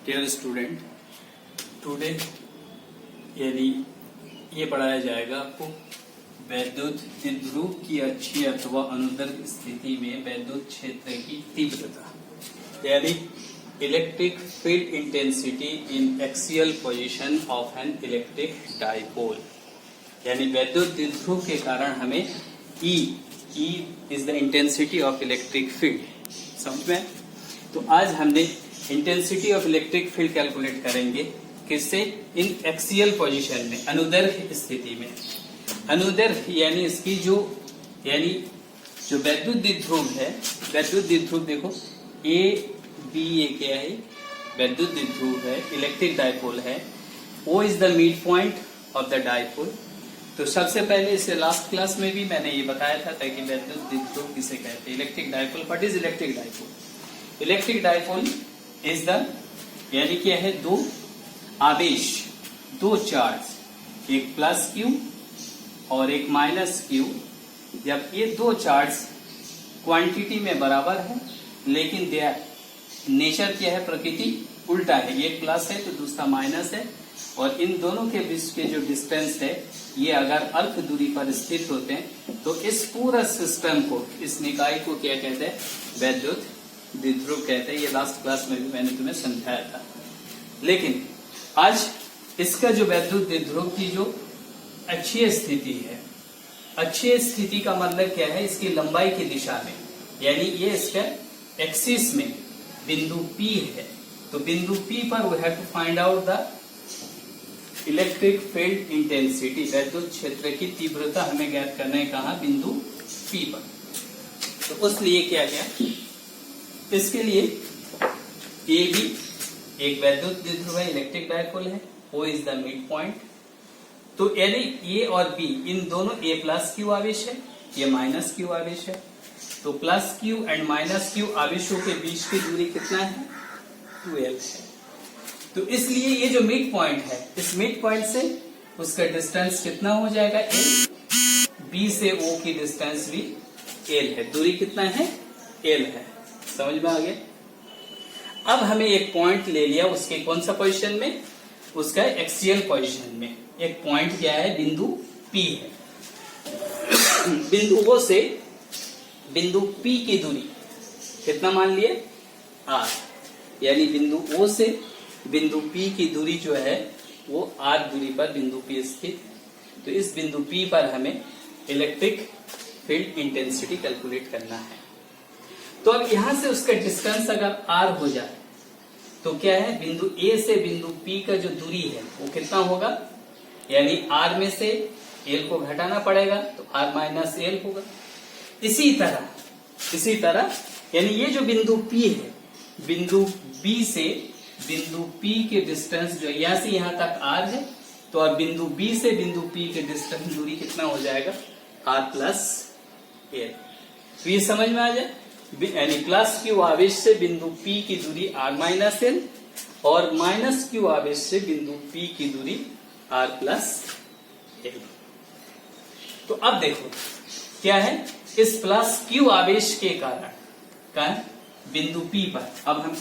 Dear student, today यानी ये पढ़ाया जाएगा आपको वैद्युत द्विध्रुव की अक्षीय अथवा अनुदैर्घ्य स्थिति में वैद्युत क्षेत्र की तीव्रता यानी electric field intensity in axial position of an electric dipole. यानी वैद्युत द्विध्रुव के कारण हमें E is the intensity of electric field, समझ में? तो आज हमने intensity of electric field calculate करेंगे किससे? इन एक्सियल पोजीशन में, अनुदैर्घ्य स्थिति में। अनुदैर्घ्य यानी इसकी जो वैद्युत द्विध्रुव है, वैद्युत द्विध्रुव देखो ए बी, ये क्या है? वैद्युत द्विध्रुव है, इलेक्ट्रिक डाइपोल है। O is the mid point of the dipole. तो सबसे पहले इसे लास्ट क्लास में भी मैंने ये बताया था कि वैद्युत द्विध्रुव किसे कहते हैं, electric dipole. What is electric dipole? Electric dipole is the यानी क्या है? दो आवेश, दो चार्ज, एक प्लस क्यू और एक माइनस क्यू। जब ये दो चार्ज क्वांटिटी में बराबर है लेकिन देयर नेचर क्या है, प्रकृति उल्टा है, ये प्लस है तो दूसरा माइनस है, और इन दोनों के बीच के जो डिस्टेंस है ये अगर अल्प दूरी पर स्थित होते हैं तो इस पूरा सिस्टम को, इस निकाय को क्या कहते हैं? वैद्युत द्विध्रुव कहते हैं। ये लास्ट क्लास में भी मैंने तुम्हें समझाया था। लेकिन आज इसका जो वैद्युत द्विध्रुव की जो अक्षीय स्थिति है, अक्षीय स्थिति का मतलब क्या है? इसकी लंबाई की दिशा में, यानी ये इसका एक्सिस में बिंदु P है। तो बिंदु P पर we have to find out the electric field intensity, वैद्युत क्षेत्र की तीव्रता हमें ज्ञात करना है। कहा? बिंदु P पर। तो उस लिए क्या गया, इसके लिए ए भी एक वैद्युत द्विध्रुव है, इलेक्ट्रिक डाइपोल है। O is the mid point. तो यानी ए और बी, इन दोनों ए प्लस क्यू आवेश है, ये माइनस क्यू आवेश है। तो plus Q and minus Q आवेशों के बीच की दूरी कितना है? 12 है। तो इसलिए ये जो मिड पॉइंट है, इस मिड पॉइंट से उसका डिस्टेंस कितना हो जाएगा? L। B से O की डिस्टेंस भी L है। दूरी कितना है? L है। समझ में आ गया? अब हमें एक पॉइंट ले लिया, उसके कौन सा पोजीशन में? उसका एक्सियल पोजीशन में। एक पॉइंट क्या है? बिंदु P है। बिंदु O से बिंदु P की दूरी कितना मान लिए? R। यानी बिंदु O से बिंदु P की दूरी जो है वो R दूरी पर बिंदु P स्थित। तो इस बिंदु P पर हमें इलेक्ट्रिक फील्ड इंटेंसिटी कैलकुलेट करना है। तो अब यहां से उसका डिस्टेंस अगर R हो जाए तो क्या है? बिंदु A से बिंदु P का जो दूरी है वो कितना होगा? यानी R में से L को घटाना पड़ेगा तो R माइनस L होगा। इसी तरह यानी ये जो बिंदु P है, बिंदु B से बिंदु P के डिस्टेंस जो यहां से यहां तक R है, तो अब बिंदु B से बिंदु P के डिस्टेंस दूरी कितना हो जाएगा? R plus L। तो ये समझ में आ जाए, यानी प्लस क्यू आवेश से बिंदु P की दूरी R माइनस L और माइनस क्यू आवेश से बिंदु P की दूरी R प्लस L। तो अब देखो क्या है, इस प्लस क्यू आवेश के कारण बिंदु P पर अब हम